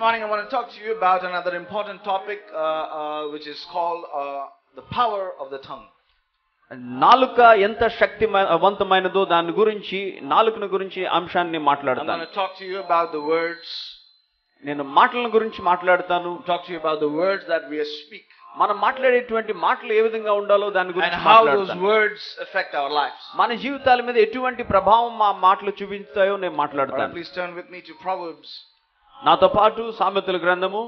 morning I want to talk to you about another important topic which is called the power of the tongue. నాలుక ఎంత శక్తివంతమైనదో దాని గురించి నాలుకను గురించి అంశాన్ని మాట్లాడతాను. I'm going to talk to you about the words. నేను మాటల గురించి మాట్లాడతాను. Talk to you about the words that we speak. మనం మాట్లాడేటువంటి మాటలు ఏ విధంగా ఉండాలో దాని గురించి and how మాట్లాడతాను. those words affect our lives. మన జీవితాల మీద ఎటువంటి ప్రభావం మా మాటలు చూపిస్తాయో నేను మాట్లాడతాను. Please turn with me to Proverbs. నాతో పాటు సామెతల గ్రంథము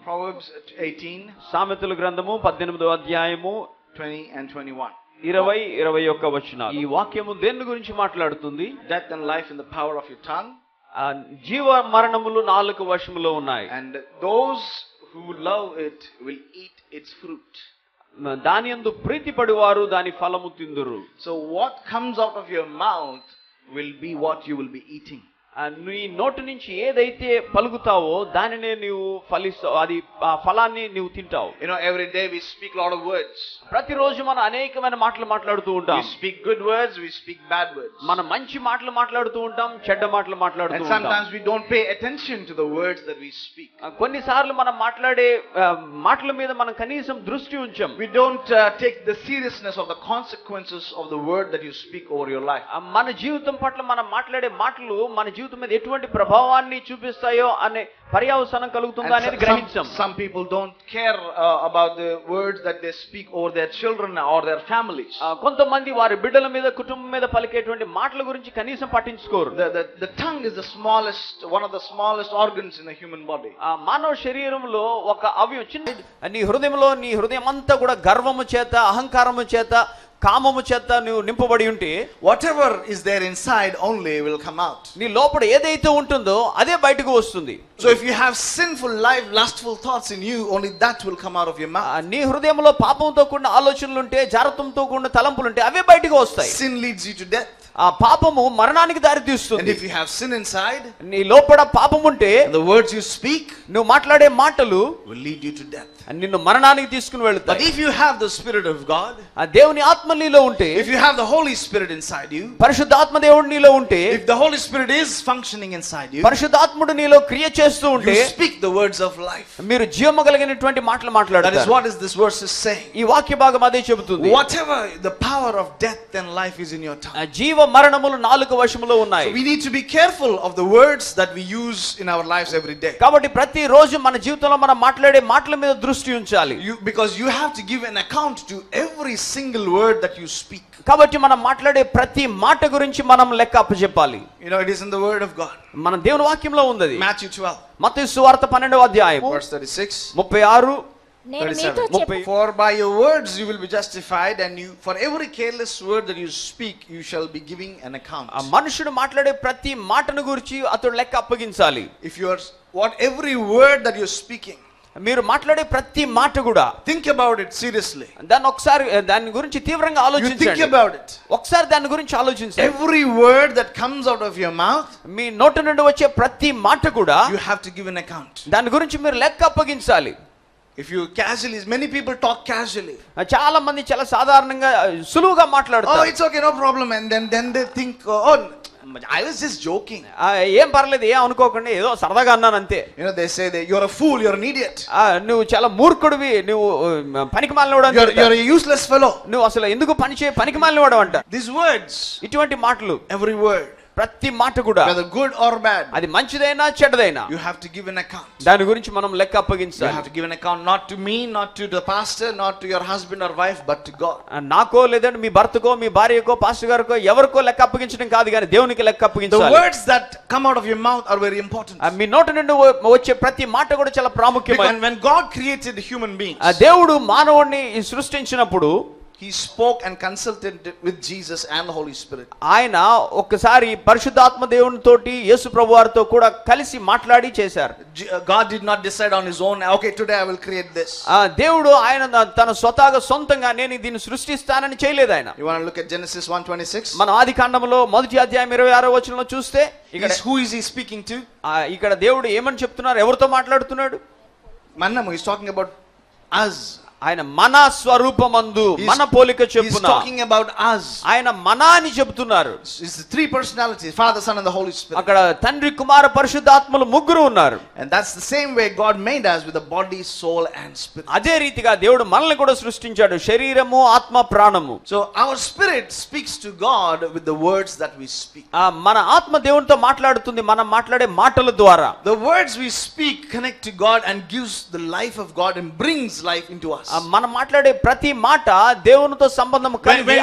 Proverbs 18. సామెతల గ్రంథము 18వ అధ్యాయము 20 and 21. 20-21 వచనాలు. ఈ వాక్యము దేని గురించి మాట్లాడుతుంది? Death and life in the power of your tongue. జీవ మరణములు నాలుక వశములో ఉన్నాయి. And those who love it will eat its fruit. దాని యందు ప్రీతిపడువారు దాని ఫలము తిందురు. So what comes out of your mouth will be what you will be eating. నీ నోటి నుంచి ఏదైతే పలుకుతావో దానినే నీవు ఫలిస్తావు, అది ఆ ఫలాన్ని నీవు తింటావు. You know, every day we speak a lot of words. ప్రతిరోజు మనం అనేకమైన మాటలు మాట్లాడుతూ ఉంటాం. We speak good words, we speak bad words. మనం మంచి మాటలు మాట్లాడుతూ ఉంటాం, చెడ్డ మాటలు మాట్లాడుతూ ఉంటాం. And sometimes we don't pay attention to the words that we speak. కొన్నిసార్లు మనం మాట్లాడే మాటల మీద మనం కనీసం దృష్టి ఉంచం. We don't take the seriousness of the consequences of the word that you speak over your life. మన జీవితం పట్ల మనం మాట్లాడే మాటలు మన జీవితం మీద ఎటువంటి ప్రభావాన్ని చూపిస్తాయో అనే పర్యవసానం కలుగుతుందా అనేది గ్రహించం. Some people don't care about the words that they speak over their children or their families. కొంతమంది వారి బిడ్డల మీద కుటుంబం మీద పలికేటువంటి మాటల గురించి కనీసం పట్టించుకోరు. The tongue is the smallest, one of the smallest organs in the human body. మానవ శరీరంలో ఒక అవయవం చిన్న. నీ హృదయంలో నీ హృదయం అంతా కూడా గర్వము చేత అహంకారము చేత కామము చేత నువ్వు నింపబడి ఉంటే whatever is there inside only will come out. నీ లోపల ఏదైతే ఉంటుందో అదే బయటకు వస్తుంది. So if you have sinful life, lustful thoughts in you, only that will come out of your mouth. నీ హృదయంలో పాపంతో కూడిన ఆలోచనలు ఉంటే, జారత్వంతో కూడిన తలంపులు ఉంటే అవే బయటకు వస్తాయి. Sin leads you to death. ఆ పాపము మరణానికి దారి తీస్తుంది. And if you have sin inside, నీ లోపల పాపం ఉంటే the words you speak నువ్వు మాట్లాడే మాటలు will lead you to death. నిన్ను మరణానికి తీసుకుని వెళ్తాయి. But if you have the Spirit of God, ఆ దేవుని ఆత్మ నీలో ఉంటే, if you have the Holy Spirit inside you, పరిశుద్ధాత్మ దేవుడు నీలో ఉంటే, if the Holy Spirit is functioning inside you, పరిశుద్ధాత్ముడు నీలో క్రియ చేస్తూ ఉంటే, you speak the words of life. మీరు జీవము కలిగినటువంటి మాటలు మాట్లాడతారు. That is what this verse is saying. ఈ వాక్య భాగం అదే చెబుతుంది. Whatever the power of death and life is in your tongue. జీవ మరణములు నాలుక వశములో ఉన్నాయి. So we need to be careful of the words that we use in our lives every day. కాబట్టి ప్రతి రోజు మన జీవితంలో మనం మాట్లాడే మాటల మీద దృష్టి ఉంచాలి. Because you have to give an account to every single word that you speak. కాబట్టి మనం మాట్లాడే ప్రతి మాట గురించి మనం లెక్క అప్పచెప్పాలి. You know, it is in the word of God. మన దేవుని వాక్యంలో ఉంది. Matthew 12. మత్తయి సువార్త 12వ అధ్యాయం verse 36. 36 For by your words you will be justified, and you for every careless word that you speak you shall be giving an account. ఆ మనుషుడు మాట్లాడే ప్రతి మాటను గురించి అతడు లెక్క అప్పగించాలి. If you are every word that you are speaking, మీరు మాట్లాడే ప్రతి మాట కూడా think about it seriously. దాని గురించి తీవ్రంగా ఆలోచించండి. You think about it. ఒకసారి దాని గురించి ఆలోచించండి. Every word that comes out of your mouth, మీ నోటి నుండి వచ్చే ప్రతి మాట కూడా you have to give an account. దాని గురించి మీరు లెక్క అప్పగించాలి. If you casually, many people talk casually. చాలా మంది చాలా సాధారణంగా సులువుగా మాట్లాడతారు. Oh, it's okay, no problem, and then they think, oh, I was just joking. ఏం పర్లేదు, ఏం అనుకోకండి, ఏదో సరదాగా అన్నాను అంతే. You know, they say that you're a fool, you're an idiot. నువ్వు చాలా మూర్ఖుడివి, నువ్వు పనికిమాలినవాడు అంటారు. You're a useless fellow. నువ్వు అసలు ఎందుకు పనికిమాలినవాడు అంట. These words, ఇటువంటి మాటలు, every word, ప్రతి మాట కూడా, whether good or bad, అది మంచిదైనా చెడ్డదైనా, you have to give an account. దాని గురించి మనం లెక్క అప్పగించాలి. You have to give an account, not to me, not to the pastor, not to your husband or wife, but to God. నాకో లేదంటే మీ భర్తకో మీ భార్యకో pastor గారికో ఎవరికో లెక్క అప్పగించడం కాదు, కానీ దేవునికి లెక్క అప్పగించాలి. The words that come out of your mouth are very important. మీ నోటి నుండి వచ్చే ప్రతి మాట కూడా చాలా ప్రాముఖ్యమైనది. When God created human beings, దేవుడు మానవుడిని సృష్టించినప్పుడు He spoke and consulted with Jesus and the Holy Spirit. ఆయన ఒక్కసారి పరిశుద్ధాత్మ దేవునితోటి యేసు ప్రభువారితో కూడా కలిసి మాట్లాడి చేశారు. God did not decide on his own, okay, today I will create this. దేవుడు ఆయన తన సొంతంగా నేను దీన్ని సృష్టిస్తానని చేయలేదు ఆయన. You want to look at Genesis 1:26? మన ఆదికాండములో మొదటి అధ్యాయం 26వ వచనంలో చూస్తే who is he speaking to? ఇక్కడ దేవుడు ఏమని చెప్తున్నారు, ఎవరితో మాట్లాడుతున్నాడు? Mannamu is talking about us. ఆయన మన స్వరూపమందు మన పోలిక చెప్పున. He's talking about us. ఆయన మన అని చెప్తున్నారు. It's the three personalities, Father, Son and the Holy Spirit. అక్కడ తండ్రి కుమార పరిశుద్ధాత్మలు ముగ్గురు ఉన్నారు. And that's the same way God made us, with a body, soul and spirit. అదే రీతిగా దేవుడు మనల్ని కూడా సృష్టించాడు, శరీరము ఆత్మ ప్రాణము. So our spirit speaks to God with the words that we speak. మన ఆత్మ దేవునితో మాట్లాడుతుంది మనం మాట్లాడే మాటల ద్వారా. The words we speak connect to God and gives the life of God and brings life into us. మనం మాట్లాడే ప్రతి మాట దేవునితో సంబంధం కలిగి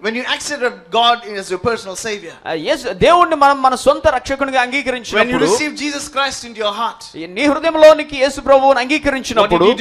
when you accept God as your personal savior, దేవుణ్ణి మనం మన సొంత రక్షకునిగా అంగీకరించినప్పుడు, when you receive Jesus Christ into your heart, నీ హృదయంలోనికి యేసు ప్రభువుని అంగీకరించినప్పుడు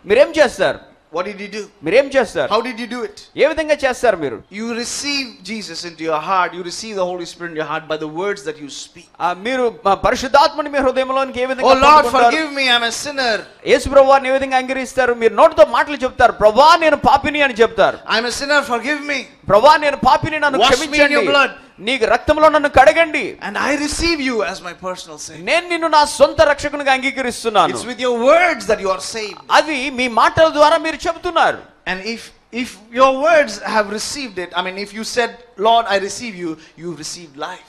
మీరేం చేస్తారు? What did you do? మీరేం చేస్తారు? How did you do it? ఏ విధంగా చేస్తారు మీరు? You receive Jesus into your heart. You receive the Holy Spirit in your heart by the words that you speak. మీరు పరిశుద్ధాత్మని మీ హృదయంలోనికి ఏ విధంగా Oh Lord, forgive me, I'm a sinner. యేసు ప్రభువాని ఏ విధంగా అంగీకరిస్తారు? మీరు నోటితో మాటలు చెప్తారు, ప్రభువా నేను పాపిని అని చెప్తారు. I'm a sinner, forgive me. ప్రభువా నేను పాపిని, నన్ను క్షమించండి, నీకు రక్తంలో నన్ను కడగండి. And I receive you as my personal savior. నేను నిన్ను నా సొంత రక్షకునిగా అంగీకరిస్తున్నాను. It's with your words that you are saved. అది మీ మాటల ద్వారా మీరు చెప్తున్నారు. And if your words have received it, I mean, if you said, Lord, I receive you, you've received life.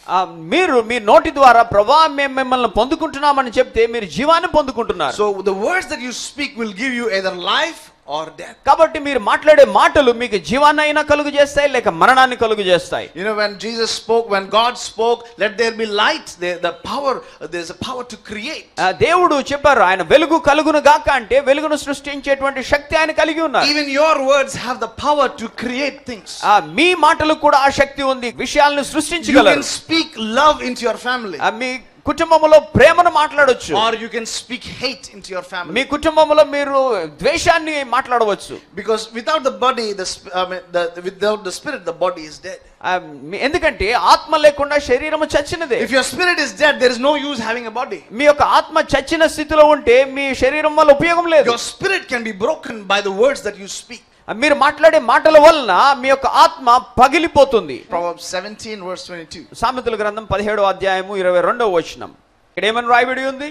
మీరు మీ నోటి ద్వారా ప్రభువా మేము మిమ్మల్ని పొందుకుంటున్నామని చెప్తే మీరు జీవాన్ని పొందుకుంటున్నారు. So the words that you speak will give you either life or death. కాబట్టి మీరు మాట్లాడే మాటలు మీకు జీవాన్నైనా కలుగు చేస్తాయి లేక మరణాన్ని కలుగు చేస్తాయి. You know, when Jesus spoke, when God spoke, let there be light, there's a power to create. దేవుడు చెప్పారు ఆయన వెలుగు కలుగును గాక అంటే వెలుగును సృష్టించేటువంటి శక్తి ఆయన కలిగి ఉన్నారు. Even your words have the power to create things. మీ మాటలకు కూడా ఆ శక్తి ఉంది, విషయాలను సృష్టించగలరు. You can speak love into your family. మీ కుటుంబంలో ప్రేమను మాట్లాడొచ్చు. Or you can speak hate into your family. మీ కుటుంబంలో మీరు ద్వేషాన్ని మాట్లాడవచ్చు. Because without the body, without the spirit, the body is dead. ఎందుకంటే ఆత్మ లేకుండా శరీరము చచ్చినదే. If your spirit is dead, there is no use having a body. మీ యొక్క ఆత్మ చచ్చిన స్థితిలో ఉంటే మీ శరీరం వల్ల ఉపయోగం లేదు. Your spirit can be broken by the words that you speak. మీరు మాట్లాడే మాటల వలన మీ యొక్క ఆత్మ పగిలిపోతుంది. Proverbs 17 verse 22. సామెతల గ్రంథం 17వ అధ్యాయము 22వ వచనం. ఇక్కడ ఏమని రాయబడి ఉంది?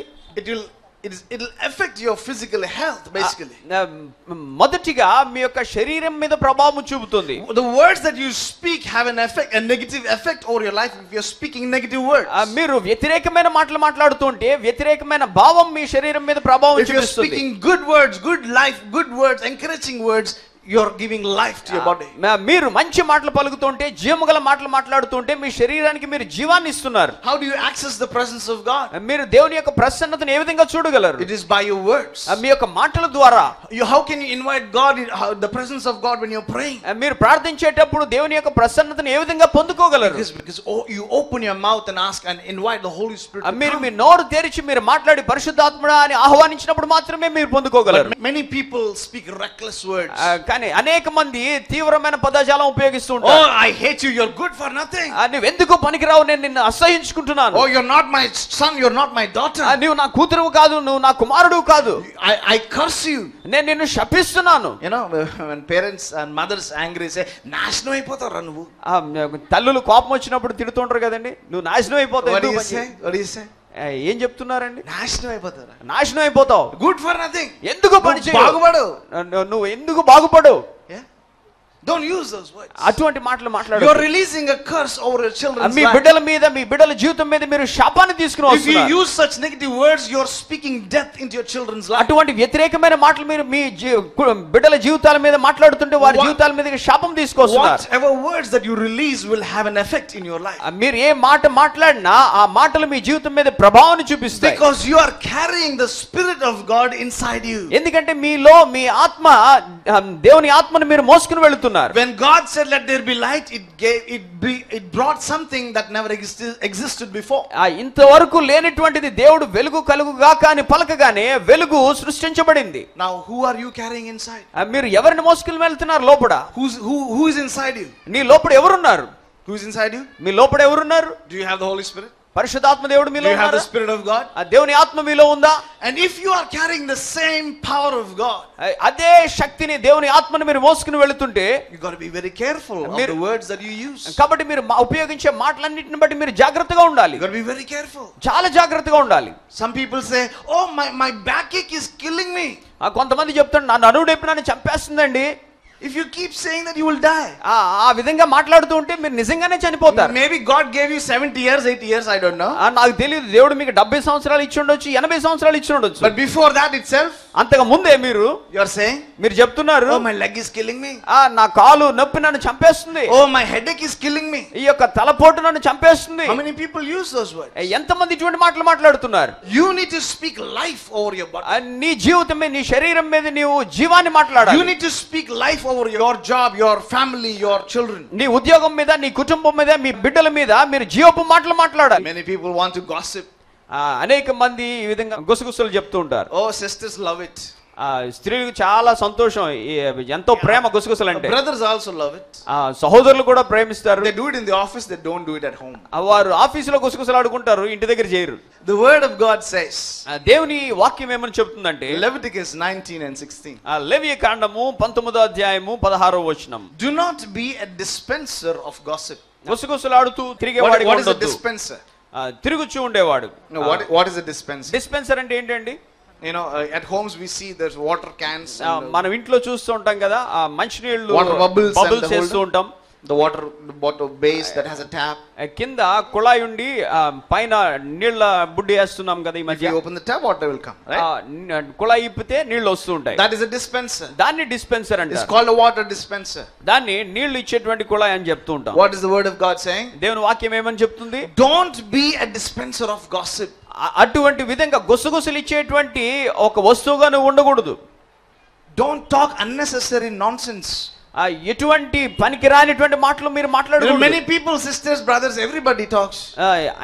It'll affect your physical health basically. మొదటిగా మీ యొక్క శరీరం మీద ప్రభావం చూపుతుంది. The words that you speak have a negative effect over your life if you're speaking negative words. మీరు వ్యతిరేకమైన మాటలు మాట్లాడుతుంటే వ్యతిరేకమైన భావం మీ శరీరం మీద ప్రభావం చూపిస్తుంది. If you're speaking good words, good life, good words, encouraging words, you're giving life to your body. మీరు మంచి మాటలు పలుకుతుంటే, జీవముగల మాటలు మాట్లాడుతుంటే మీ శరీరానికి మీరు జీవాన్ని ఇస్తున్నారు. How do you access the presence of God? మీరు దేవుని యొక్క ప్రసన్నతను ఏ విధంగా చూడగలరు? It is by your words. మీ యొక్క మాటల ద్వారా. How can you invite God, the presence of God when you're praying? మీరు ప్రార్థించేటప్పుడు దేవుని యొక్క ప్రసన్నతను ఏ విధంగా పొందుకోగలరు? Because you open your mouth and ask and invite the Holy Spirit to come. మీరు మీ నోరు తెరిచి మీరు మాట్లాడి పరిశుద్ధాత్ముడా అని ఆహ్వానించినప్పుడు మాత్రమే మీరు పొందుకోగలరు. Many people speak reckless words. కానీ అనేక మంది తీవ్రమైన పదజాలం ఉపయోగిస్తూ ఉంటారు. Oh, I hate you, you're good for nothing. నువ్వు ఎందుకు పనికిరావు, నేను నిన్ను అసహ్యించుకుంటున్నాను. Oh, you're not my son, you're not my daughter. నువ్వు నా కూతురు కాదు, నువ్వు నా కుమారుడు కాదు. I curse you. నేను నిన్ను శపిస్తున్నాను. You know, when parents and mothers angry say, నాశనం అయిపోతావురా నువ్వు. తల్లులు కోపం వచ్చినప్పుడు తిడుతుంటారు కదండి, నువ్వు నాశనం అయిపోతావు. What do you say? ఏం చెప్తున్నారండి? నాశనం అయిపోతారా? నాశనం అయిపోతావు. Good for nothing. ఎందుకు పని చేయవు? బాగుపడు. నువ్వు ఎందుకు బాగుపడు? Don't use those words. అటువంటి మాటలు మాట్లాడొద్దు. You are releasing a curse over your children's life. మీ బిడ్డల మీద, మీ బిడ్డల జీవితం మీద మీరు శాపాన్ని తీసుకుని వస్తున్నారు. If you use such negative words, you are speaking death into your children's life. అటువంటి వ్యతిరేకమైన మాటలు మీరు మీ బిడ్డల జీవితాల మీద మాట్లాడుతుంటే వారి జీవితాల మీద శాపం తీసుకొస్తున్నారు. Whatever words that you release will have an effect in your life. మీరు ఏ మాట మాట్లాడినా ఆ మాటలు మీ జీవితం మీద ప్రభావాన్ని చూపిస్తాయి. Because you are carrying the spirit of God inside you. ఎందుకంటే మీలో మీ ఆత్మ, దేవుని ఆత్మను మీరు మోసుకుని వెళుతున్నారు. When God said let there be light, it brought something that never existed before. ఇంతవరకు లేనిటువంటిది దేవుడు వెలుగు కలుగుగాక అని పలకగానే వెలుగు సృష్టించబడింది. Now who are you carrying inside? మీరు ఎవరిని మోసుకుని వెళ్తున్నారు లోపల? Who is inside you? నీ లోపల ఎవరున్నారు? Who is inside you? మీ లోపల ఎవరున్నారు? Do you have the Holy Spirit? పరిశుద్ధాత్మ దేవుడు మీలో ఉన్నారా? Do you have the Spirit of God? దేవుని ఆత్మ మీలో ఉందా? And if you are carrying the same power of God, అదే శక్తిని, దేవుని ఆత్మను మీరు మోసుకుని వెళుతుంటే you got to be very careful of the words that you use. కాబట్టి మీరు ఉపయోగించే మాటలన్నిటిని బట్టి మీరు జాగ్రత్తగా ఉండాలి. You got to be very careful. చాలా జాగ్రత్తగా ఉండాలి. Some people say, oh, my backache is killing me. కొంతమంది చెప్తాడు నా నరుడు ఎప్పుడు నన్ను చంపేస్తుందండి. If you keep saying that, you will die. ఆ విధంగా మాట్లాడుతూ ఉంటే మీరు నిజంగానే చనిపోతారు. Maybe God gave you 70 years, 80 years, I don't know. నాకు తెలియదు, దేవుడు మీకు 70 సంవత్సరాలు ఇచ్చి ఉండొచ్చు, 80 సంవత్సరాలు ఇచ్చి ఉండొచ్చు. But before that itself, అంతకు ముందే మీరు are saying, మీరు చెప్తున్నారు, oh my leg is killing me. నా కాలు నొప్పి నన్ను చంపేస్తుంది. Oh my headache is killing me. ఈ యొక్క తలపోటు నన్ను చంపేస్తుంది. How many people use those words? ఎంతమంది ఇటువంటి మాటలు మాట్లాడుతున్నారు? You need to speak life over your body. నీ జీవితం మీద, నీ శరీరం మీద నీవు జీవాన్ని మాట్లాడాలి. You need to speak life over your job, your family, your children. నీ ఉద్యోగం మీద, నీ కుటుంబం మీద, మీ బిడ్డల మీద మీరు జీవపు మాటలు మాట్లాడాలి. Many people want to gossip. అనేక మంది ఈ విధంగా గుసగుసలు చెప్తూ ఉంటారు. Oh, sisters love it. స్త్రీలకు చాలా సంతోషం, ఎంతో ప్రేమ గుసగుసలు అంటే. Brothers also love it. సహోదరులు కూడా ప్రేమిస్తారు. They do it in the office, they don't do it at home. వారు ఆఫీసులో గుసగుసలు ఆడుకుంటారు, ఇంటి దగ్గర చేయరు. The word of God says, దేవుని వాక్యం ఏమని చెప్తుందంటే, Leviticus 19 and 16. లేవియ కాండము 19వ అధ్యాయము 16వ వచనం. Do not be a dispenser of gossip. గుసగుసలు ఆడుతూ తిరిగేవాడిగా ఉండొద్దు. What is a dispenser? తిరుగుచూ ఉండేవాడు. No, what is a dispenser? Dispenser అంటే ఏంటండి? You know, at homes we see there's water cans. మనం ఇంట్లో చూస్తూ ఉంటాం కదా, మంచినీళ్ళు బబుల్స్ చేస్తూ ఉంటాం. The water base that has a tap. కింద కుళాయి ఉండి పైన నీళ్ళ బుడ్డి వేస్తున్నాం కదా ఈ మధ్య. You open the tap, water will come, right? కుళాయి ఇప్పితే నీళ్ళు వస్తూ ఉంటాయి. That is a dispenser. దాన్ని డిస్పెన్సర్ అంటారు. It's called a water dispenser. దాన్ని నీళ్లు ఇచ్చేటువంటి కుళాయి అని చెప్తూ ఉంటాం. What is the word of God saying? దేవుని వాక్యం ఏమని చెప్తుంది? Don't be a dispenser of gossip. అటువంటి విధంగా గుసగుసలు ఇచ్చేటువంటి ఒక వస్తువుగా నువ్వు ఉండకూడదు. Don't talk unnecessary nonsense. ఎటువంటి పనికిరానిటువంటి మాటలు మీరు మాట్లాడకూడదు. Many people, sisters, brothers, everybody talks.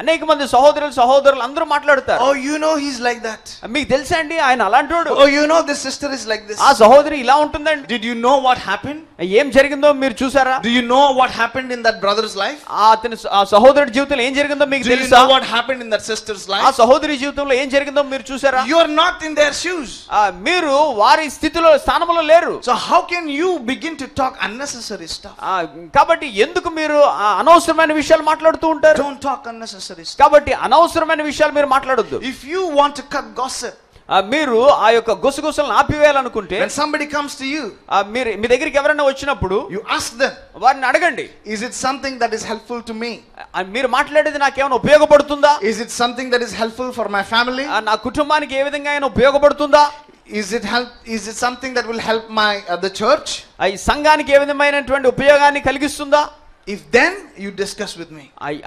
అనేక మంది సహోదరులు అందరూ మాట్లాడతారు. Oh, you know he's like that. మీకు తెలుసా అండి ఆయన అలాంటోడు. Oh, you know this sister is like this. ఆ సహోదరి ఇలా ఉంటుందండి. Did you know what happened? ఏం జరిగిందో మీరు చూసారా? Do you know what happened in that brother's life? అతని సహోదరుడి జీవితంలో ఏం జరిగిందో మీకు తెలుసా? Do you know what happened in that sister's life? ఆ సహోదరి జీవితంలో ఏం జరిగిందో మీరు చూసారా? You are not in their shoes. మీరు వారి స్థానంలో లేరు. So how can you begin to talk unnecessary stuff? కాబట్టి ఎందుకు మీరు అనవసరమైన విషయాలు మాట్లాడుతూ ఉంటారు? Don't talk unnecessary stuff. కాబట్టి అనవసరమైన విషయాలు మీరు మాట్లాడొద్దు. If you want to cut gossip, మీరు ఆ యొక్క గుసగుసలను ఆపివేయాలనుకుంటే, when somebody comes to you, మీరు మీ దగ్గరికి ఎవరైనా వచ్చినప్పుడు you ask them, వారిని అడగండి, is it something that is helpful to me? మీరు మాట్లాడేది నాకేమైనా ఉపయోగపడుతుందా? Is it something that is helpful for my family? నా కుటుంబానికి ఏ విధంగా అయినా ఉపయోగపడుతుందా? Is it something that will help my the church? ఈ సంఘానికి ఏ విధమైనటువంటి ఉపయోగాన్ని కలిగిస్తుందా? If then you discuss with me.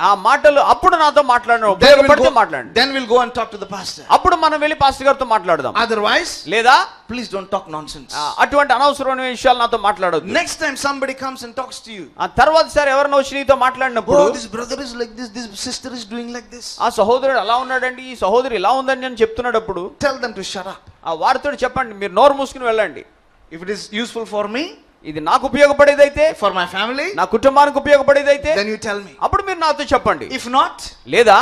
ఆ మాటలు అప్పుడు నాతో మాట్లాడను, ఉపయోగపడితే మాట్లాడండి. Then we'll go and talk to the pastor. అప్పుడు మనం వెళ్ళి పాస్టర్ గారితో మాట్లాడదాం. Otherwise, లేదా please don't talk nonsense. అటువంటి అనవసరమైన విషయాలు నాతో మాట్లాడొద్దు. Next time somebody comes and talks to you, ఆ తర్వాత సార్ ఎవరైనా వచ్చి నీతో మాట్లాడినప్పుడు, oh, this brother is like this, this sister is doing like this. ఆ సహోదరుడు అలా ఉన్నాడండి, ఈ సహోదరి ఇలా ఉందని నేను చెప్తున్నప్పుడు, tell them to shut up. వారితో చెప్పండి, మీరు నోరు మూసుకుని వెళ్ళండి. If it is useful for me, ఇది నాకు ఉపయోగపడేదైతే, for my family, నా కుటుంబానికి ఉపయోగపడేదైతే, then you tell me. అప్పుడు మీరు నాతో చెప్పండి. If not, లేదా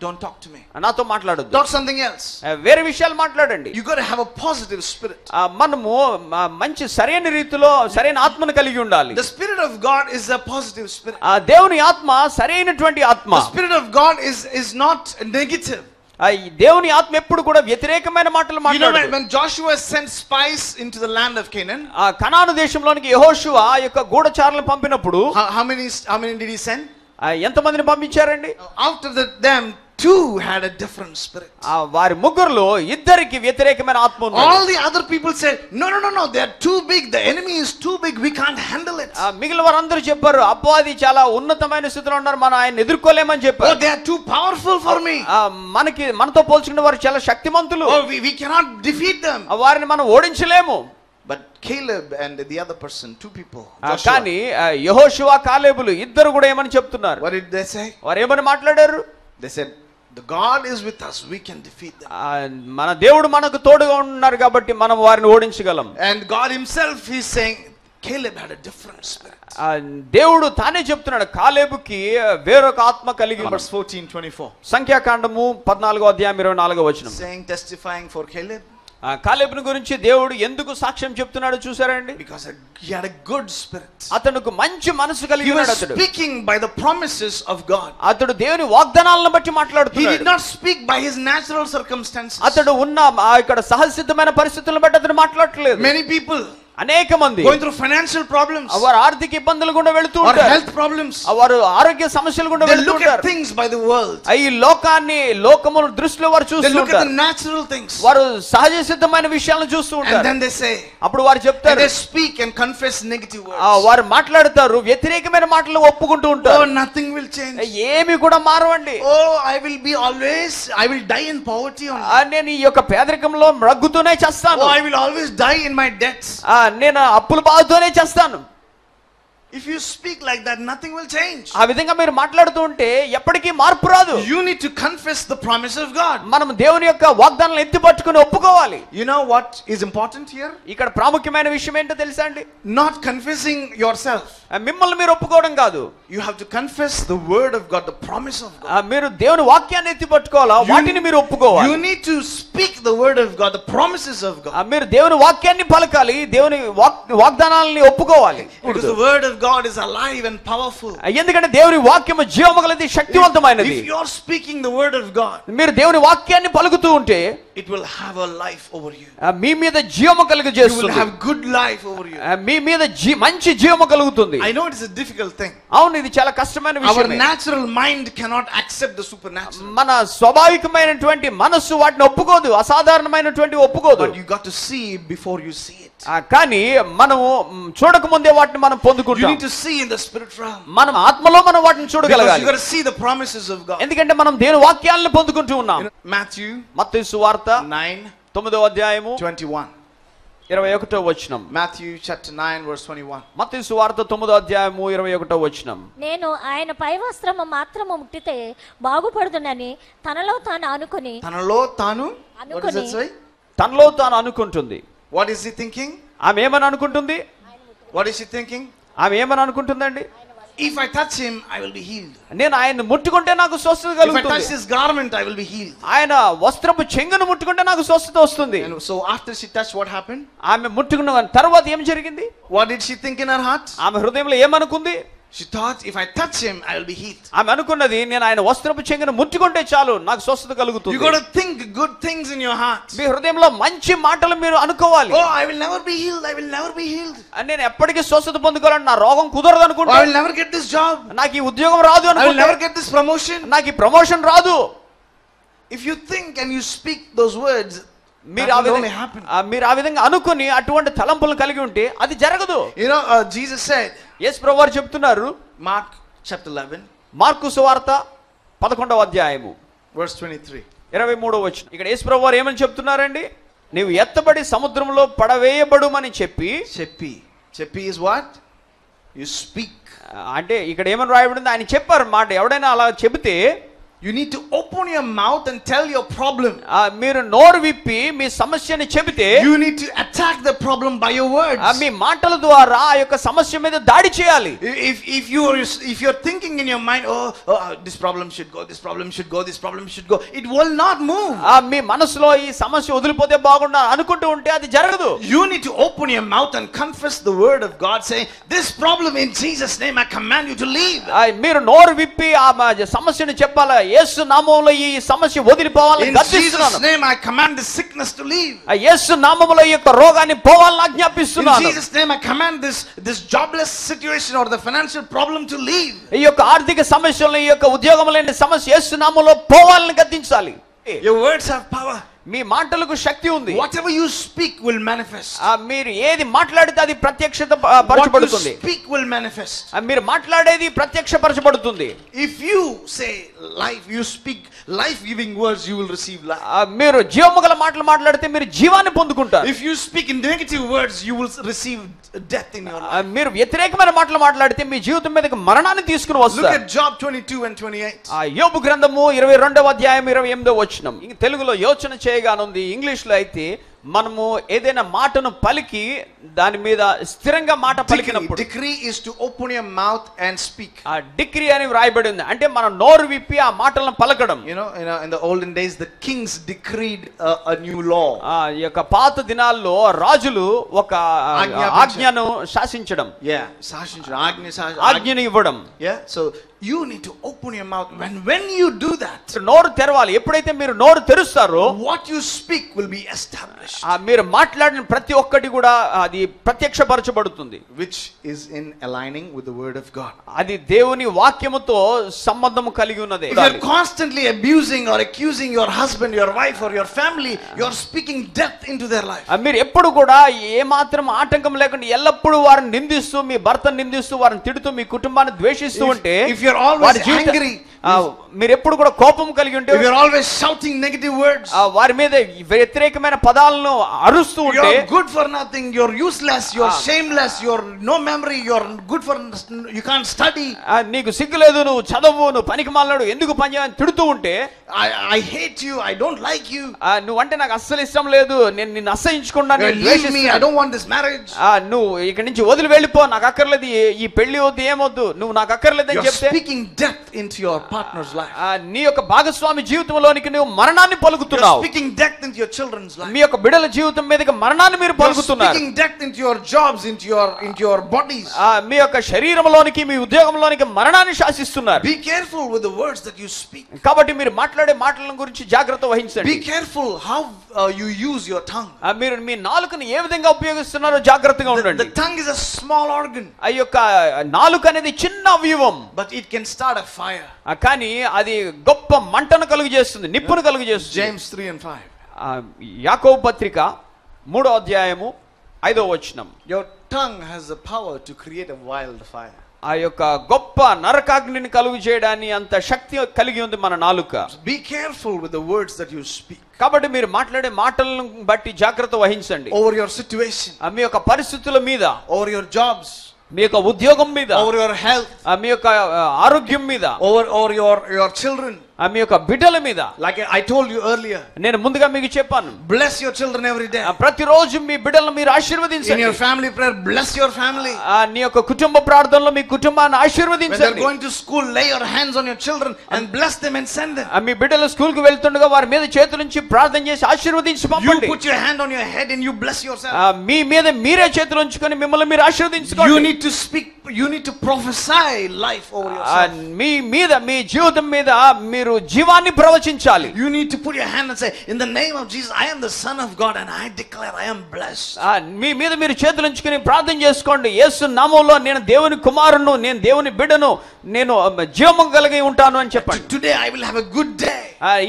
don't talk to me. నాతో మాట్లాడొద్దు. Talk something else. వేరే విషయాలు మాట్లాడండి. You got to have a positive spirit. మనము మంచి సరైన రీతిలో సరైన ఆత్మను కలిగి ఉండాలి. The spirit of God is a positive spirit. దేవుని ఆత్మ సరైనటువంటి ఆత్మ. The spirit of God is not negative. దేవుని ఆత్మ ఎప్పుడు కూడా వ్యతిరేకమైన మాటలు మాట్లాడదు. You know, when Joshua sent spies into the land of Canaan, కనాను దేశంలోనికి యెహోషువ యొక్క గూఢచారులను పంపినప్పుడు, how many did he send? ఎంతమందిని పంపించారండి? After them two had a different spirit. వారి ముగ్గురులో ఇద్దరికి వ్యతిరేకమైన ఆత్మ ఉంది. All the other people said, no, they are too big, the enemy is too big, we can't handle it. మిగిలిన వారందరూ చెప్పారు, అపవాది చాలా ఉన్నతమైన స్థితిలో ఉన్నారు, మనం ఆయన ఎదుర్కోలేమని చెప్పారు. Oh, they are too powerful for me. మనతో పోల్చుకునే వారు చాలా శక్తిమంతులు. Oh, we cannot defeat them. వారిని మనం ఓడించలేము. But Caleb and the other person, two people, కానీ యెహోషువ కాలేబులు ఇద్దరు కూడా ఏమని చెప్తున్నారు? What did they say? వారు ఏమని మాట్లాడారు? They said, the God is with us, we can defeat them. మన దేవుడు మనకు తోడుగా ఉన్నారు కాబట్టి మనం వారిని ఓడించగలం. And God himself is saying, Caleb had a different spirit. దేవుడు తానే చెప్తున్నాడు, కాలేబుకి వేరొక ఆత్మ కలిగి. Numbers 14:24. సంఖ్యాకాండము 14వ అధ్యాయం 24వ వచనం. Saying, testifying for Caleb. కాలేబుని గురించి దేవుడు ఎందుకు సాక్ష్యం చెప్తున్నాడో చూసారండి? Because he had a good spirit. అతనికి మంచి మనసు కలిగి ఉన్నాడు. అతడు speaking by the promises of God. అతడు దేవుని వాగ్దానాలను బట్టి మాట్లాడుతున్నాడు. He did not speak by his natural circumstances. అతడు ఉన్న ఇక్కడ సహజసిద్ధమైన పరిస్థితులను బట్టి అతడు మాట్లాడట్లేదు. Many people అనేక మంది going through financial problems, వారు ఆర్థిక ఇబ్బందులు గుండా వెళ్తూ ఉంటారు, health problems, వారు ఆరోగ్య సమస్యలు గుండా వెళ్తూ ఉంటారు. They look at things by the world. ఈ లోకమును దృష్టిలో వారు చూస్తూ ఉంటారు. They look at the natural things. వారు సహజ సిద్ధమైన విషయాలను చూస్తూ ఉంటారు. And then they say, అప్పుడు వారు చెప్తారు, they speak and confess negative words. వారు మాట్లాడతారు, వ్యతిరేకమైన మాటలు ఒప్పుకుంటూ ఉంటారు. Oh, nothing will change. ఏమీ కూడా మారవండి. Oh, I will be always, I will die in poverty only. నేను ఈ యొక్క పేదరికంలో రగ్గుతూనే చేస్తాను. Oh, I will always die in my debts. నేను అప్పుల బాధతోనే చేస్తాను. If you speak like that, nothing will change. ఆ విధంగా మీరు మాట్లాడుతూ ఉంటే ఎప్పటికీ మార్పు రాదు. You need to confess the promise of God. మనం దేవుని యొక్క వాగ్దానాలను ఎత్తి పట్టుకొని ఒప్పుకోవాలి. You know what is important here? ఇక్కడ ప్రాముఖ్యమైన విషయం ఏంటో తెలుసా అండి? Not confessing yourself. మిమ్మల్ని మీరు ఒప్పుకోవడం కాదు. You have to confess the word of God, the promise of God. మీరు దేవుని వాక్యాన్ని ఎత్తి పట్టుకోవాలా, వాటిని మీరు ఒప్పుకోవాలి. You need to speak the word of God, the promises of God. మీరు దేవుని వాక్యాన్ని పలకాలి, దేవుని వాగ్దానాలని ఒప్పుకోవాలి. Because the word of God is alive and powerful. ఎందుకంటే దేవుని వాక్యము జీవముగలది, శక్తివంతమైనది. If you are speaking the word of God, మీరు దేవుని వాక్యాన్ని పలుకుతూ ఉంటే it will have a life over you. మీ మీద జీవము కలుగజేస్తుంది. You will have good life over you. మీ మీద మంచి జీవము కలుగుతుంది. I know it is a difficult thing. అవును, ఇది చాలా కష్టమైన విషయం. Our natural mind cannot accept the supernatural. మన స్వాభావికమైనటువంటి మనస్సు వాటిని ఒప్పుకోదు, అసాధారణమైనటువంటి ఒప్పుకోదు. But you got to see before you see it. కానీ మనము చూడక ముందే వాటిని మనం పొందుకుంటాం. You need to see in the spirit realm. మనం ఆత్మలో మనం వాటిని చూడగలగాలి. You got to see the promises of God. ఎందుకంటే మనం దేవుని వాక్యాలను పొందుకుంటూ ఉన్నాం. Matthew మత్తయి సువార్త 9 అధ్యాయము 21. 21వ వచనం. Matthew chapter 9 verse 21. మత్తయి సువార్త 9వ అధ్యాయము 21వ వచనం. నేను ఆయన పై వస్త్రము మాత్రము ముట్టితే బాగుపడుదునని తనలో తాను అనుకుని. What does it say? తనలో తాను అనుకుంటుంది. What is he thinking? ఆమె ఏమని అనుకుంటుంది? What is she thinking? ఆమె ఏమని అనుకుంటుందండి? If I touch him, I will be healed. నేను ఆయన్ని ముట్టుకుంటే నాకు స్వస్థత కలుగుతుంది. If I touch his garment, I will be healed. ఆయన వస్త్రపు చెంగును ముట్టుకుంటే నాకు స్వస్థత వస్తుంది. And so after she touched, what happened? ఆమె ముట్టుకున్న తర్వాత ఏం జరిగింది? What did she think in her heart? ఆమె హృదయంలో ఏమనుకుంది? She thought, if I touch him, I will be healed. ఆమె అనుకున్నది, నేను ఆయన వస్త్రపు చెంగును ముట్టుకుంటే చాలు నాకు స్వస్థత కలుగుతుంది. You got to think good things in your heart. మీ హృదయంలో మంచి మాటలు మీరు అనుకోవాలి. Oh, I will never be healed. I will never be healed. నేను ఎప్పటికీ స్వస్థత పొందుకోవాలని, నా రోగం కుదరదు అనుకుంటా. I will never get this job. నాకు ఈ ఉద్యోగం రాదు అనుకుంటా. I will never get this promotion. నాకు ఈ ప్రమోషన్ రాదు. If you think and you speak those words, మీరు ఆ విధంగా అనుకుని అటువంటి తలంపులు కలిగి ఉంటే అది జరగదు. You know, Jesus said, యేసు ప్రభువారు చెప్తున్నారు, Mark chapter 11 మార్కు సువార్త 11వ అధ్యాయము verse 23. 23వ వచనం. ఇక్కడ యేసు ప్రభువారు ఏమని చెప్తున్నారండి? నీవు ఎత్తబడి సముద్రంలో పడవేయబడుమని చెప్పి is what? You speak. అంటే ఇక్కడ ఏమని రాయబడింది? ఆయన చెప్పారు మాట. ఎవడైనా అలా చెబితే you need to open your mouth and tell your problem. మీరు నోరు విప్పి మీ సమస్యని చెబితే you need to attack the problem by your words. మీ మాటల ద్వారా ఆ యొక్క సమస్య మీద దాడి చేయాలి. If you're thinking in your mind, oh, this problem should go, this problem should go, this problem should go, it will not move. మీ మనసులో ఈ సమస్య వదిలిపోతే బాగుండా అనుకుంటూ ఉంటే అది జరగదు. You need to open your mouth and confess the word of God, saying, this problem in Jesus name I command you to leave. మీరు నోరు విప్పి ఆ సమస్యను చెప్పాలి. యేసు నామములో ఈ సమస్య వదిలిపోవాలని గద్దిస్తున్నాను. In Jesus name I command this sickness to leave. యేసు నామములో ఈ యొక్క రోగాన్ని పోవాలని ఆజ్ఞాపిస్తున్నాను. In Jesus name I command this jobless situation or the financial problem to leave. ఈ యొక్క ఆర్థిక సమస్యలను, ఈ యొక్క ఉద్యోగం లేని సమస్య యేసు నామములో పోవాలని గద్దించాలి. Your words have power. మీ మాటలకు శక్తి ఉంది. Whatever you speak will manifest. మీరు ఏది మాట్లాడితే అది ప్రత్యక్షత పరచబడుతుంది. What you speak will manifest. మీరు మాట్లాడేది ప్రత్యక్షపరచబడుతుంది. If you say life, you speak life-giving words, you will receive life. మీరు జీవముగల మాటలు మాట్లాడితే మీరు జీవాన్ని పొందుకుంటారు. If you speak in negative words, you will receive death in your life. మీరు వ్యతిరేకమైన మాటలు మాట్లాడితే మీ జీవితం మీదకి మరణాన్ని తీసుకుని వస్తారు. Look at Job 22 and 28. యోబు గ్రంథము 22వ అధ్యాయం 28వ వచనం. తెలుగులో యోచన చేయగానుంది, ఇంగ్లీష్ లో అయితే మనము ఏదైనా మాటను పలికి దాని మీద స్థిరంగా మాట పలికినప్పుడు, decree is to open your mouth and speak. ఆ డిక్రీ అని వ్రాయబడి ఉంది, అంటే మనం నోరు విప్పి ఆ మాటలను పలకడం. You know, in the olden days the kings decreed a new law. ఈ యొక్క పాత దినాల్లో రాజులు ఒక ఆజ్ఞను శాసించడం, ఆజ్ఞను ఇవ్వడం. Yeah, so you need to open your mouth. When you do that, నోరు తెరవాలి. ఎప్పుడైతే మీరు నోరు తెరుస్తారో what you speak will be established. మీరు మాట్లాడిన ప్రతి ఒక్కటి కూడా అది ప్రత్యక్షపరచబడుతుంది, which is in aligning with the word of God. అది దేవుని వాక్యముతో సంబంధం కలిగి ఉన్నది. If you are constantly abusing or accusing your husband, your wife or your family, you are speaking death into their life. మీరు ఎప్పుడు కూడా ఏ మాత్రం ఆటంకం లేకుండా ఎల్లప్పుడూ వారిని నిందిస్తూ, మీ భర్తను నిందిస్తూ, వారిని తిడుతూ, మీ కుటుంబాన్ని ద్వేషిస్తూ ఉంటే, if you are always angry, మీరు ఎప్పుడు కూడా కోపం కలిగి ఉంటే, if you are always shouting negative words, వారి మీద వ్యతిరేకమైన పదాలను అరుస్తూ ఉంటే, you are good for nothing, you are useless, you are shameless, you are no memory, you are good for, you can't study, నీకు సిగ్గు లేదు, నువ్వు చదవు, నువ్వు పనికిమాలినోడు, ఎందుకు పని చేయని తిడుతూ ఉంటే, I hate you, I don't like you, నువ్వంటే నాకు అస్సలు ఇష్టం లేదు, నేను నిన్ను అసహించుకున్నాను, I don't want this marriage, నువ్వు ఇక్కడి నుంచి వదిలి వెళ్ళిపో, నాకు అక్కర్లేదు, ఈ పెళ్లి వద్దు, ఏమొద్దు, నువ్వు నాకు అక్కర్లేదు అని చెప్తే, speaking death into your partner's life. నీ యొక్క భాగస్వామి జీవితంలోనికి నువ్వు మరణాన్ని పలుకుతున్నావు. Speaking death into your children's life. మీ యొక్క బిడ్డల జీవితం మీదకి మరణాన్ని మీరు పలుకుతున్నారు. Speaking death into your jobs, into your bodies. మీ యొక్క శరీరంలోనికి, మీ ఉద్యోగంలోనికి మరణాన్ని శాసిస్తున్నారు. Be careful with the words that you speak. కాబట్టి మీరు మాట్లాడే మాటల గురించి జాగ్రత్త వహించండి. Be careful how you use your tongue. మీరు మీ నాలుకను ఏ విధంగా ఉపయోగిస్తున్నారో జాగ్రత్తగా ఉండండి. The tongue is a small organ. ఆ యొక్క నాలుక అనేది చిన్న అవయవం, but it can start a fire. కానీ అది గొప్ప మంటను కలుగజేస్తుంది, నిప్పును కలుగజేస్తుంది. James 3:5. యాకోబు పత్రిక 3వ అధ్యాయము 5వ వచనం. Your tongue has the power to create a wildfire. ఆ యొక్క గొప్ప నరకాగ్నిని కలుగు చేయడాన్ని అంత శక్తి కలిగి ఉంది మన నాలుక. Be careful with the words that you speak. కాబట్టి మీరు మాట్లాడే మాటలను బట్టి జాగ్రత్త వహించండి. Over your situation, మీ యొక్క పరిస్థితుల మీద, over your jobs, మీ యొక్క ఉద్యోగం మీద, over your health, మీ యొక్క ఆరోగ్యం మీద, over your children, మీ యొక్క బిడ్డల మీద. like I told you earlier, నేను ముందుగా మీకు చెప్పాను, bless your children every day. ప్రతిరోజు మీ బిడ్డలను మీరు ఆశీర్వదించండి. In your family prayer, bless your family. నీ యొక్క కుటుంబ ప్రార్థనలో మీ కుటుంబాన్ని ఆశీర్వదించండి. When they're going to school, lay your hands on your children and bless them and send them. మీ బిడ్డలు స్కూల్ కు వెళ్తుండగా వారి మీద చేతులుంచి ప్రార్థన చేసి ఆశీర్వదించి పంపండి. You put your hand on your head and you bless yourself. మీ మీద మీరే చేతులు ఉంచుకొని మిమ్మల్ని మీరు ఆశీర్వదించుకోండి. You need to speak, you need to prophesy life over yourself. మీ మీద, మీ జీవితం మీద మీరు జీవాన్ని ప్రవచించాలి. You need to put your hand and say, in the name of Jesus, I am the son of God and I declare I am blessed. మీ మీద మీరు చేతులు ఉంచుకొని ప్రార్థన చేసుకోండి. యేసు నామములో నేను దేవుని కుమారును, నేను దేవుని బిడ్డను, నేను జీవము కలిగి ఉంటాను అని చెప్పండి. Today I will have a good day.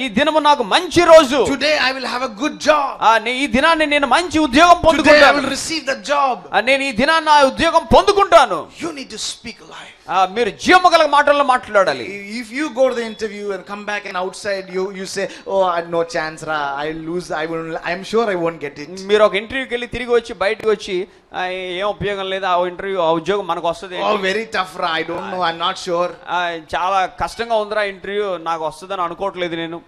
ఈ దినము నాకు మంచి రోజు. Today I will have a good job. ఈ దినాన్ని నేను మంచి ఉద్యోగం పొందుకుంటాను. Today I will receive the job. నేను ఈ దినాన్ని ఆ ఉద్యోగం పొందుకుంటాను. You need to speak life. మీరు జీవము గల మాటల్లో మాట్లాడాలి. If you go to the interview and come back and outside you say, oh no chance ra, I lose, I'm sure I won't get it. మీరు ఒక ఇంటర్వ్యూకి వెళ్ళి తిరిగి వచ్చి బయటకు వచ్చి ఏం ఉపయోగం లేదు, ఆ ఇంటర్వ్యూ, ఆ ఉద్యోగం మనకు వస్తుంది, oh very tough ra, I don't know, I'm not sure, చాలా కష్టంగా ఉందిరా ఇంటర్వ్యూ, నాకు వస్తుందని అనుకోవట్లేదు నేను.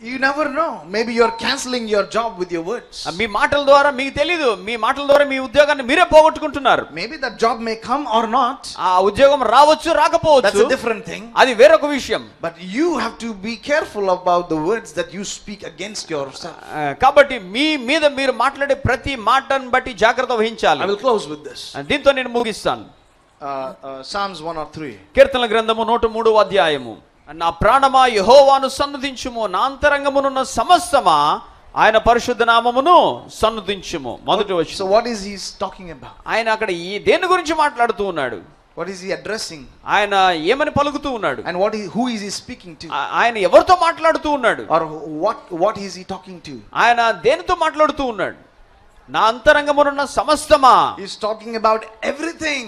You never know, maybe you're canceling your job with your words. మీ మాటల ద్వారా మీకు తెలీదు, మీ మాటల ద్వారా మీ ఉద్యోగాన్ని మీరే పోగొట్టుకుంటున్నారు. Maybe that job may come or not. ఆ ఉద్యోగం రావచ్చు, రాకపోవచ్చు, that's a different thing. అది వేరొక విషయం. But you have to be careful about the words that you speak against yourself. కాబట్టి మీ మీద మీరు మాట్లాడే ప్రతి మాటను బట్టి జాగ్రత్త వహించాలి. I will close with this. దీంతో నేను ముగిస్తాను. Psalms 103. కీర్తనల గ్రంథము 103వ అధ్యాయము. నా ప్రాణమా యెహోవాను సన్నుతించుము, నా అంతరంగమునున్న సమస్తమా ఆయన పరిశుద్ధ నామమును సన్నుతించుము. మొదటి వచనం. So what is he talking about? ఆయన అక్కడ దేని గురించి మాట్లాడుతూ ఉన్నాడు? What is he addressing? ఆయన ఏమని పలుకుతూ ఉన్నాడు? And who is he speaking to? ఆయన ఎవరితో మాట్లాడుతూ ఉన్నాడు? Or what is he talking to? ఆయన దేనితో మాట్లాడుతూ ఉన్నాడు? నా అంతరంగమునున్న సమస్తమా. He's talking about everything.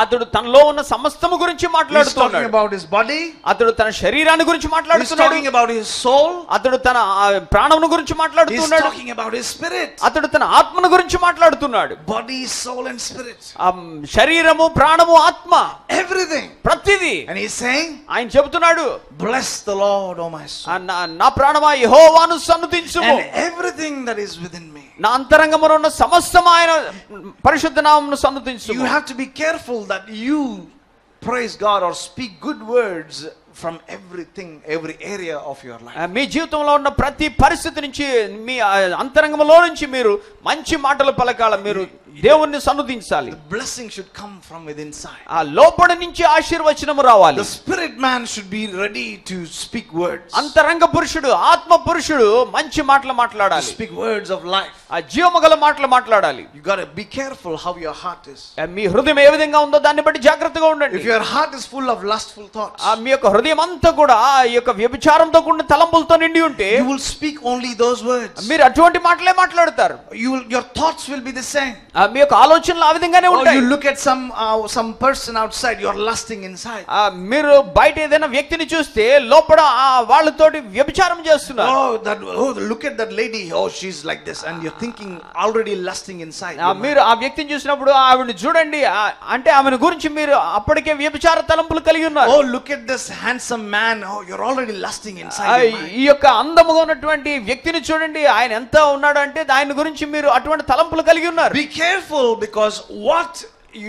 అతడు తనలో ఉన్న సమస్తము గురించి He's talking మాట్లాడుతున్నాడు. about his body. అతడు తన శరీరాన్ని గురించి He's మాట్లాడుతున్నాడు. talking about his soul. అతడు తన ప్రాణమును గురించి He's మాట్లాడుతున్నాడు. talking about his spirit. అతడు తన ఆత్మను గురించి మాట్లాడుతున్నాడు. Body, soul and spirit. శరీరము, ప్రాణము, ఆత్మ, Everything. ప్రతిదీ. And he's saying, ఆయన చెబుతున్నాడు, bless the Lord, O my soul. నా ప్రాణమా యెహోవాను సన్నుతించుము. And everything that is within me. నా అంతరంగమున ఉన్న సమస్తము ఆయన పరిశుద్ధ నామమును సన్నుతించుము. You have to be careful that you praise God or speak good words from everything, every area of your life. మీ జీవితంలో ఉన్న ప్రతి పరిస్థితి నుంచి, మీ అంతరంగంలో నుంచి మీరు మంచి మాటలు పలకాల. మీరు దేవుణ్ణి సన్నుతించాలి. The blessing should come from within inside. ఆ లోపల నుంచి ఆశీర్వచనము రావాలి. The spirit man should be ready to speak words. అంతరంగ పురుషుడు, ఆత్మ పురుషుడు మంచి మాటలు To మాట్లాడాలి. speak words of life. ఆ జీవముగల మాటలు మాట్లాడాలి. You got to be careful how your heart is. మీ హృదయం ఏ విధంగా ఉందో దాన్ని బట్టి జాగ్రత్తగా ఉండండి. If your heart is full of lustful thoughts, మీ యొక్క హృదయం అంతా కూడా ఈ యొక్క వ్యభిచారంతో కూడిన తలంపులతో నిండి ఉంటే you will speak only those words. మీరు అటువంటి మాటలే మాట్లాడతారు. Your thoughts will be the same. మీ యొక్క ఆలోచనలు ఆ విధంగానే Or ఉంటాయి. you look at some person outside, you're lusting inside. మీరు బయట ఏదైనా వ్యక్తిని చూస్తే లోపల వాళ్ళతోటి వ్యభిచారం చేస్తున్నారు. Look at that lady. Oh, she's like this, and you're thinking already lusting inside. మీరు ఆ వ్యక్తిని చూసినప్పుడు ఆవిడని చూడండి అంటే ఆమెను గురించి మీరు అప్పటికే వ్యభిచార తలంపులు కలిగి ఉన్నారు. Oh, look at this handsome man. Oh, you're already lusting inside. ఈ యొక్క అందముగా ఉన్నటువంటి వ్యక్తిని చూడండి, ఆయన ఎంత ఉన్నాడు అంటే ఆయన గురించి మీరు అటువంటి తలంపులు కలిగి ఉన్నారు. Be careful, because what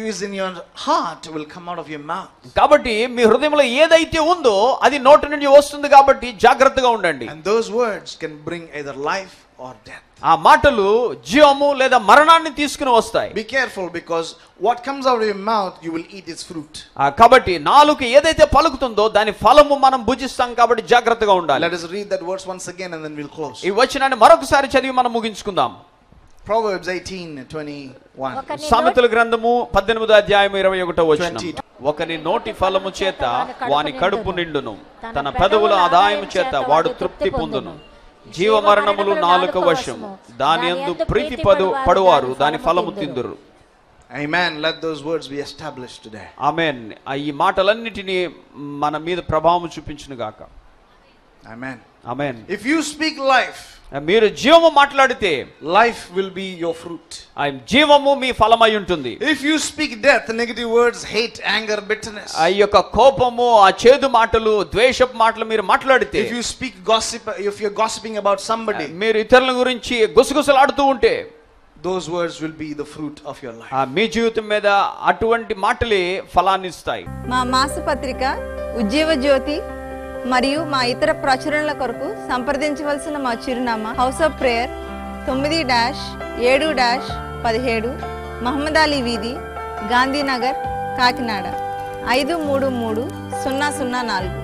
is in your heart will come out of your mouth. కాబట్టి మీ హృదయంలో ఏదైతే ఉందో అది నోటి నుండి వస్తుంది, కాబట్టి జాగ్రత్తగా ఉండండి. And those words can bring either life or death. ఆ మాటలు జీవము లేదా మరణాన్ని తీసుకుని వస్తాయి. Be careful, because what comes out of your mouth, you will eat its fruit. కాబట్టి నాలుక ఏదైతే పలుకుతుందో దాని ఫలము మనం భుజిస్తాం, కాబట్టి జాగ్రత్తగా ఉండాలి. Let us read that verse once again and then we'll close. ఈ వచనాన్ని మరొకసారి చదివి మనం ముగించుకుందాం. Proverbs 18:21. సామెతల గ్రంథము 18వ అధ్యాయం 21వ వచనం. ఒకని నోటి ఫలము చేత వాని కడుపు నిండును, తన పెదవుల ఆదాయము చేత వాడు తృప్తి పొందును. జీవ మరణములు నాలుక వశము, దాని యందు ప్రీతి పడువారు దాని ఫలము తిందురు. Amen. Let those words be established today. ఆమేన్. ఈ మాటలన్నిటినీ మన మీద ప్రభావం చూపించును గాక. Amen. Amen. If you speak life, మీరు జీవము మాట్లాడితే life will be your fruit. జీవము మీ ఫలమై ఉంటుంది. If you speak death, negative words, hate, anger, bitterness, ఆ యొక్క కోపము, ఆ చేదు మాటలు, ద్వేషపు మాటలు మీరు మాట్లాడితే, if you speak gossip, if you're gossiping about somebody, మీరు ఇతరుల గురించి గుసగుసలాడుతూ ఉంటే, those words will be the fruit of your life. మీ జీవితం మీద అటువంటి మాటలే ఫలాన్ని ఇస్తాయి. మా మాసపత్రిక ఉజ్జీవ జ్యోతి మరియు మా ఇతర ప్రచురణల కొరకు సంప్రదించవలసిన మా చిరునామా house of prayer 9-7-17 Mohammed Ali వీధి, గాంధీనగర్, కాకినాడ 533004.